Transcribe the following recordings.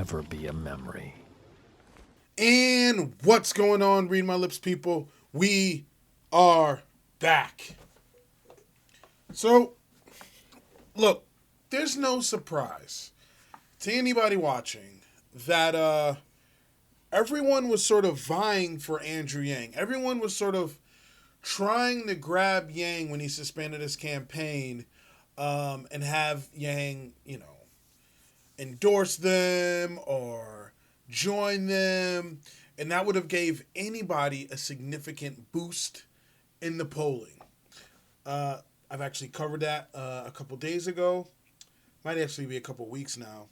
never be a memory. And what's going on, Read My Lips people? We are back. So, look, there's no surprise to anybody watching that everyone was sort of vying for Andrew Yang. Everyone was sort of trying to grab Yang when he suspended his campaign and have Yang, endorse them or join them, and that would have gave anybody a significant boost in the polling. I've actually covered that a couple days ago. Might actually be a couple weeks now.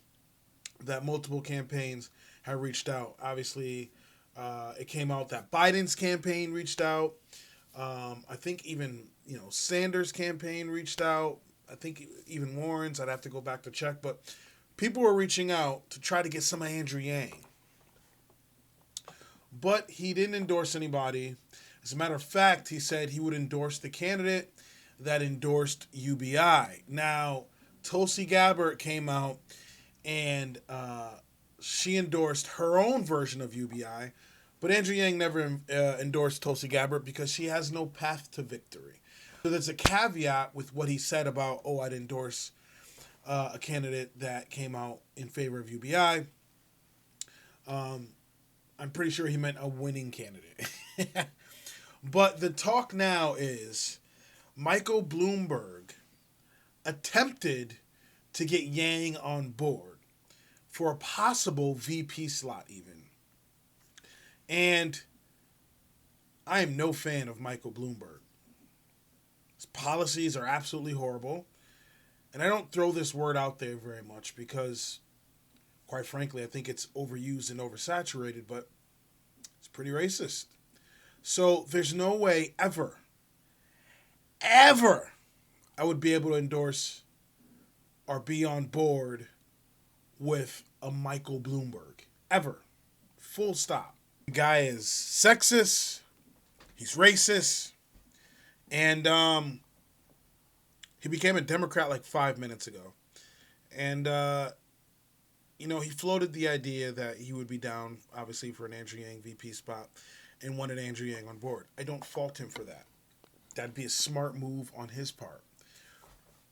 That multiple campaigns have reached out. Obviously, it came out that Biden's campaign reached out. I think even Sanders' campaign reached out. I think even Warren's. I'd have to go back to check, but people were reaching out to try to get some of Andrew Yang. But he didn't endorse anybody. As a matter of fact, he said he would endorse the candidate that endorsed UBI. Now, Tulsi Gabbard came out and she endorsed her own version of UBI, but Andrew Yang never endorsed Tulsi Gabbard because she has no path to victory. So there's a caveat with what he said about, I'd endorse a candidate that came out in favor of UBI. I'm pretty sure he meant a winning candidate. But the talk now is Michael Bloomberg attempted to get Yang on board for a possible VP slot even. And I am no fan of Michael Bloomberg. His policies are absolutely horrible. And I don't throw this word out there very much because, quite frankly, I think it's overused and oversaturated, but it's pretty racist. So there's no way ever I would be able to endorse or be on board with a Michael Bloomberg. Ever. Full stop. The guy is sexist. He's racist. And he became a Democrat like 5 minutes ago. And, he floated the idea that he would be down, obviously, for an Andrew Yang VP spot and wanted Andrew Yang on board. I don't fault him for that. That'd be a smart move on his part.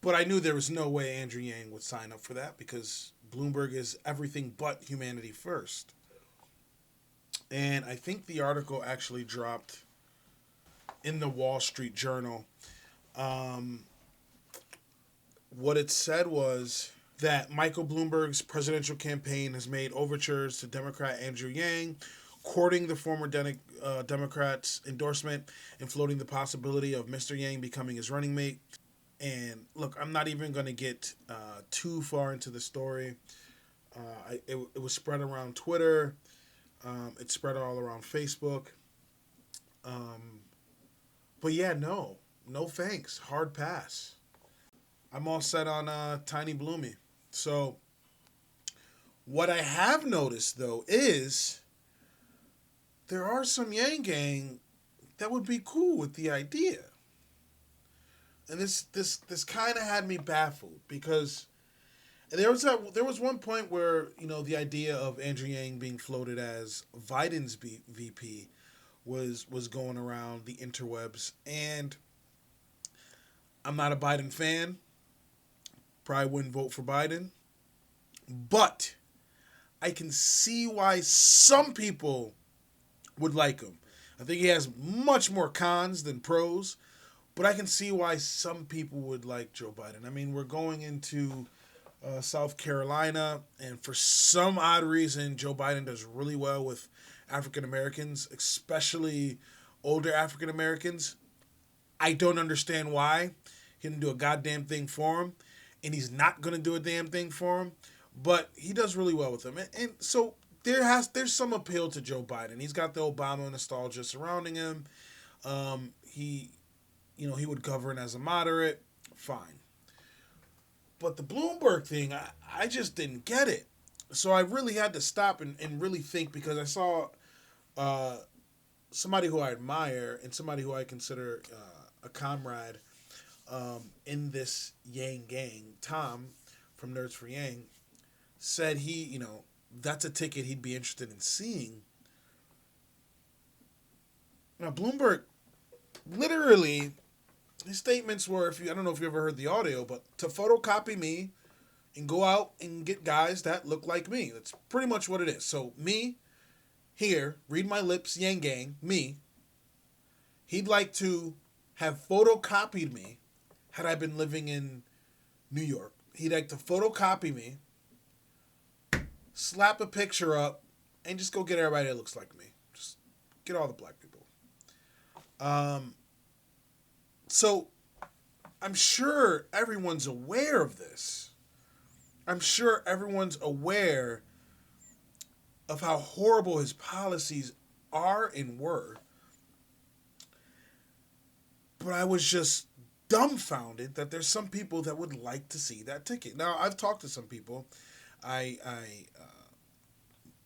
But I knew there was no way Andrew Yang would sign up for that because Bloomberg is everything but humanity first. And I think the article actually dropped in the Wall Street Journal. What it said was that Michael Bloomberg's presidential campaign has made overtures to Democrat Andrew Yang, courting the former Democrat's endorsement and floating the possibility of Mr. Yang becoming his running mate. And look, I'm not even going to get too far into the story. It was spread around Twitter. It spread all around Facebook. But yeah, no thanks. Hard pass. I'm all set on Tiny Bloomy. So what I have noticed, though, is there are some Yang gang that would be cool with the idea. And this kind of had me baffled because there was one point where, the idea of Andrew Yang being floated as Biden's VP was going around the interwebs. And I'm not a Biden fan. Probably wouldn't vote for Biden. But I can see why some people would like him. I think he has much more cons than pros. But I can see why some people would like Joe Biden. I mean, we're going into South Carolina, and for some odd reason, Joe Biden does really well with African Americans, especially older African Americans. I don't understand why. He didn't do a goddamn thing for him, and he's not going to do a damn thing for him, but he does really well with them. And so there's some appeal to Joe Biden. He's got the Obama nostalgia surrounding him. He would govern as a moderate. Fine. But the Bloomberg thing, I just didn't get it. So I really had to stop and really think because I saw somebody who I admire and somebody who I consider a comrade in this Yang gang, Tom from Nerds for Yang, said he that's a ticket he'd be interested in seeing. Now, Bloomberg, literally, his statements were, I don't know if you ever heard the audio, but to photocopy me and go out and get guys that look like me. That's pretty much what it is. So, me, here, read my lips, Yang Gang, me, he'd like to have photocopied me had I been living in New York. He'd like to photocopy me, slap a picture up, and just go get everybody that looks like me. Just get all the black people. So I'm sure everyone's aware of this. I'm sure everyone's aware of how horrible his policies are and were. But I was just dumbfounded that there's some people that would like to see that ticket. Now, I've talked to some people. I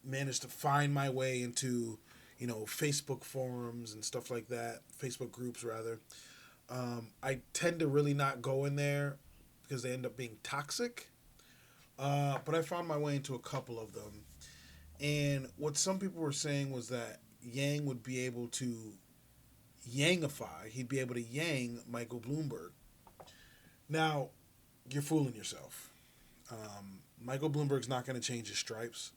managed to find my way into, Facebook forums and stuff like that, Facebook groups rather. I tend to really not go in there because they end up being toxic. But I found my way into a couple of them. And what some people were saying was that Yang would be able to Yangify. He'd be able to Yang Michael Bloomberg. Now, you're fooling yourself. Michael Bloomberg's not going to change his stripes.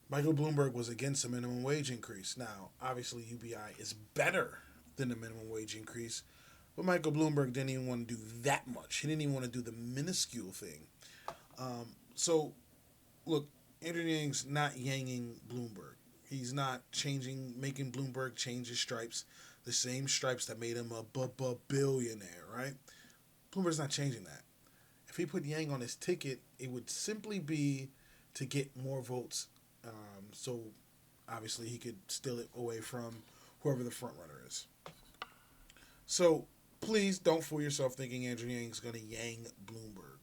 Michael Bloomberg was against a minimum wage increase. Now, obviously, UBI is better than the minimum wage increase, but Michael Bloomberg didn't even want to do that much. He didn't even want to do the minuscule thing. So, look, Andrew Yang's not yanging Bloomberg. He's not making Bloomberg change his stripes, the same stripes that made him a billionaire, right? Bloomberg's not changing that. If he put Yang on his ticket, it would simply be to get more votes. So obviously he could steal it away from whoever the front runner is. So please don't fool yourself thinking Andrew Yang's going to Yang Bloomberg.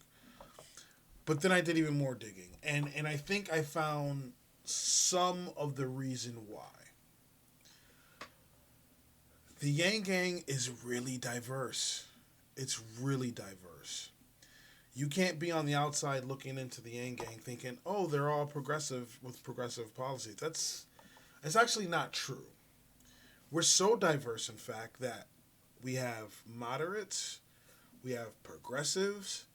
But then I did even more digging, and I think I found some of the reason why. The Yang Gang is really diverse. It's really diverse. You can't be on the outside looking into the Yang Gang thinking, oh, they're all progressive with progressive policies. It's actually not true. We're so diverse, in fact, that we have moderates, we have progressives,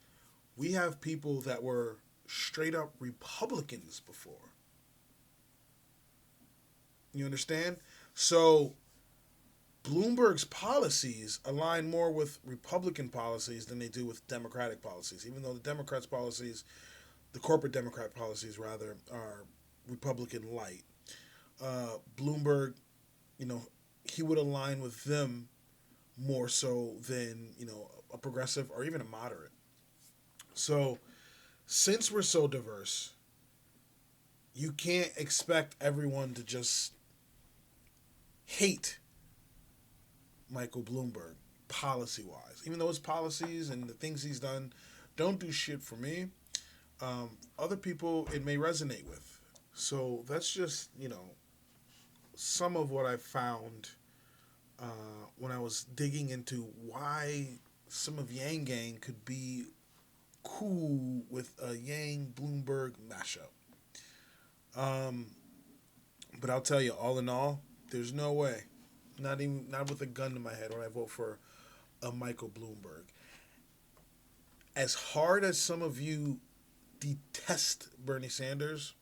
we have people that were straight up Republicans before. You understand? So Bloomberg's policies align more with Republican policies than they do with Democratic policies, even though the Democrats' policies, the corporate Democrat policies rather, are Republican light. Bloomberg, he would align with them more so than, a progressive or even a moderate. So since we're so diverse, you can't expect everyone to just hate Michael Bloomberg policy-wise. Even though his policies and the things he's done don't do shit for me, other people it may resonate with. So that's just, some of what I found when I was digging into why some of Yang Gang could be cool with a Yang Bloomberg mashup. But I'll tell you, all in all, there's no way. Not with a gun to my head when I vote for a Michael Bloomberg. As hard as some of you detest Bernie Sanders,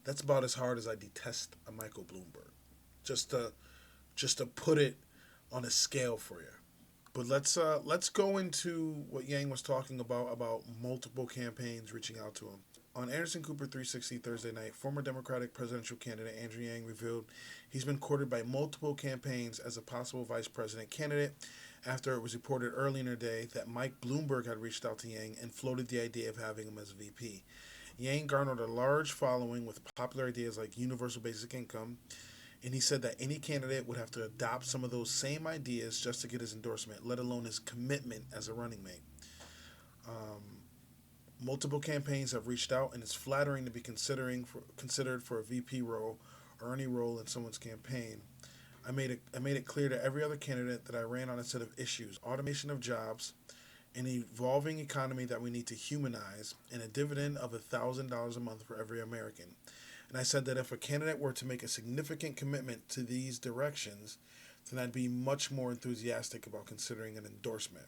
that's about as hard as I detest a Michael Bloomberg. Just to put it on a scale for you. But let's go into what Yang was talking about multiple campaigns reaching out to him. On Anderson Cooper 360 Thursday night, former Democratic presidential candidate Andrew Yang revealed he's been courted by multiple campaigns as a possible vice president candidate after it was reported early in the day that Mike Bloomberg had reached out to Yang and floated the idea of having him as VP. Yang garnered a large following with popular ideas like universal basic income, and he said that any candidate would have to adopt some of those same ideas just to get his endorsement, let alone his commitment as a running mate. Multiple campaigns have reached out, and it's flattering to be considered for a VP role or any role in someone's campaign. I made it clear to every other candidate that I ran on a set of issues: automation of jobs, an evolving economy that we need to humanize, and a dividend of $1,000 a month for every American. And I said that if a candidate were to make a significant commitment to these directions, then I'd be much more enthusiastic about considering an endorsement.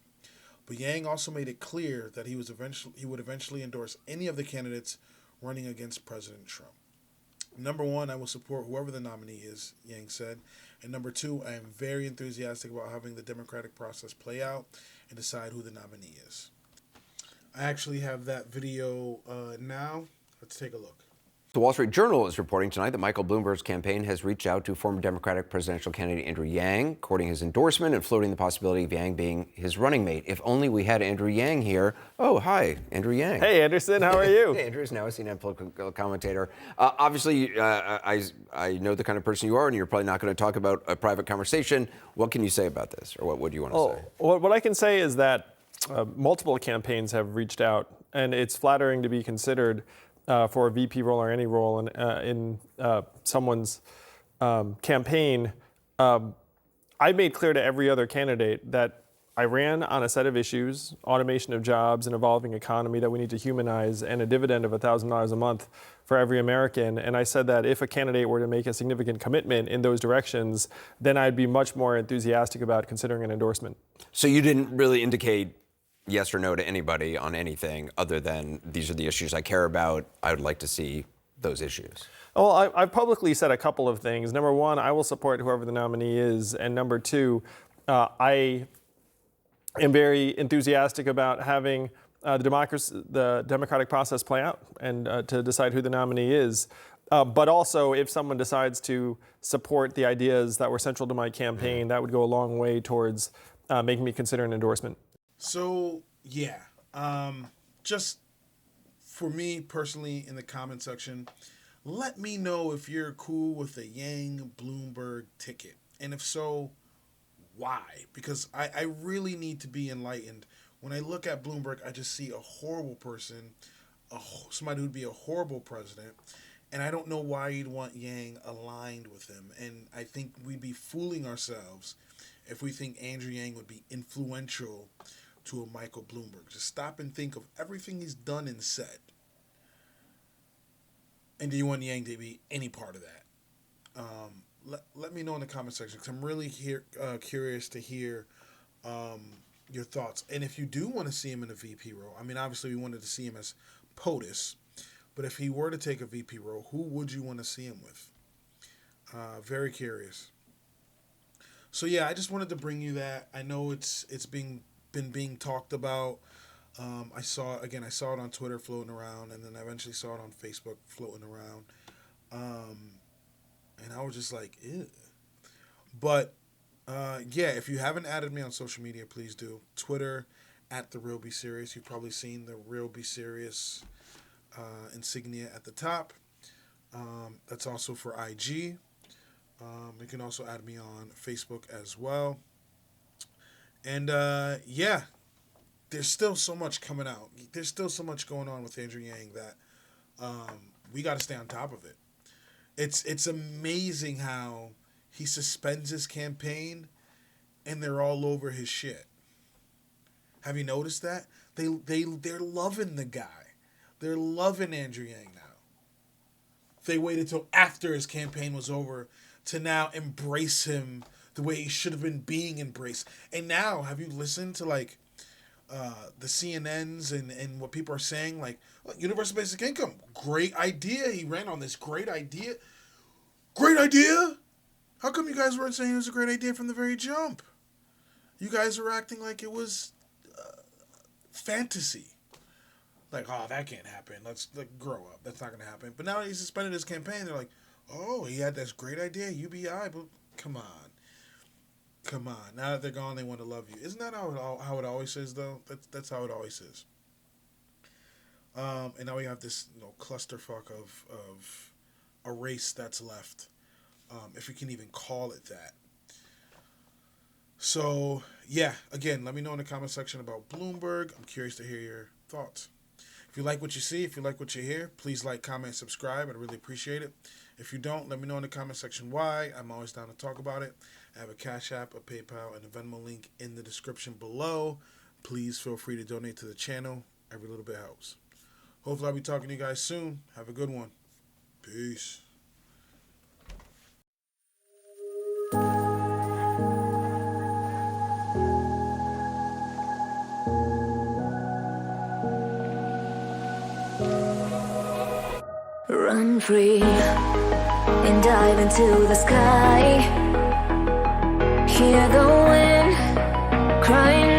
But Yang also made it clear that he would eventually endorse any of the candidates running against President Trump. Number one, I will support whoever the nominee is, Yang said. And number two, I am very enthusiastic about having the democratic process play out and decide who the nominee is. I actually have that video now. Let's take a look. The Wall Street Journal is reporting tonight that Michael Bloomberg's campaign has reached out to former Democratic presidential candidate Andrew Yang, courting his endorsement and floating the possibility of Yang being his running mate. If only we had Andrew Yang here. Oh, hi, Andrew Yang. Hey, Anderson, how are you? Hey, Andrew is now a CNN political commentator. Obviously, I know the kind of person you are, and you're probably not going to talk about a private conversation. What can you say about this, or what would you want to say? Well, what I can say is that multiple campaigns have reached out, and it's flattering to be considered for a VP role or any role in someone's campaign. I made clear to every other candidate that I ran on a set of issues: automation of jobs, an evolving economy that we need to humanize, and a dividend of $1,000 a month for every American. And I said that if a candidate were to make a significant commitment in those directions, then I'd be much more enthusiastic about considering an endorsement. So you didn't really indicate yes or no to anybody on anything other than these are the issues I care about. I would like to see those issues. Well, I've publicly said a couple of things. Number one, I will support whoever the nominee is. And number two, I am very enthusiastic about having the democratic process play out and to decide who the nominee is. But also, if someone decides to support the ideas that were central to my campaign, that would go a long way towards making me consider an endorsement. So, yeah, just for me personally in the comment section, let me know if you're cool with a Yang Bloomberg ticket. And if so, why? Because I really need to be enlightened. When I look at Bloomberg, I just see a horrible person, somebody who'd be a horrible president. And I don't know why you'd want Yang aligned with him. And I think we'd be fooling ourselves if we think Andrew Yang would be influential to a Michael Bloomberg. Just stop and think of everything he's done and said. And do you want Yang to be any part of that? Let me know in the comment section, because I'm really curious to hear your thoughts. And if you do want to see him in a VP role, I mean, obviously we wanted to see him as POTUS, but if he were to take a VP role, who would you want to see him with? Very curious. So yeah, I just wanted to bring you that. I know it's been being talked about. I saw it on Twitter floating around, and then I eventually saw it on Facebook floating around. And I was just like, ew. But yeah, if you haven't added me on social media, please do. Twitter at TheRealBCereus. You've probably seen the TheRealBCereus insignia at the top. That's also for IG. You can also add me on Facebook as well. And yeah, there's still so much coming out. There's still so much going on with Andrew Yang that we got to stay on top of it. It's amazing how he suspends his campaign and they're all over his shit. Have you noticed that? They're loving the guy. They're loving Andrew Yang now. They waited till after his campaign was over to now embrace him the way he should have been being embraced. And now, have you listened to like the CNNs and what people are saying? Like, universal basic income, great idea. He ran on this great idea. Great idea? How come you guys weren't saying it was a great idea from the very jump? You guys are acting like it was fantasy. Like, oh, that can't happen. Let's grow up. That's not going to happen. But now that he suspended his campaign, they're like, oh, he had this great idea, UBI, but come on. Come on. Now that they're gone, they want to love you. Isn't that how it always is, though? That's how it always is. And now we have this clusterfuck of a race that's left, if you can even call it that. So, yeah, again, let me know in the comment section about Bloomberg. I'm curious to hear your thoughts. If you like what you see, if you like what you hear, please like, comment, subscribe. I'd really appreciate it. If you don't, let me know in the comment section why. I'm always down to talk about it. I have a Cash App, a PayPal, and a Venmo link in the description below. please feel free to donate to the channel. Every little bit helps. Hopefully I'll be talking to you guys soon. Have a good one. Peace. Run free and dive into the sky. Hear the wind crying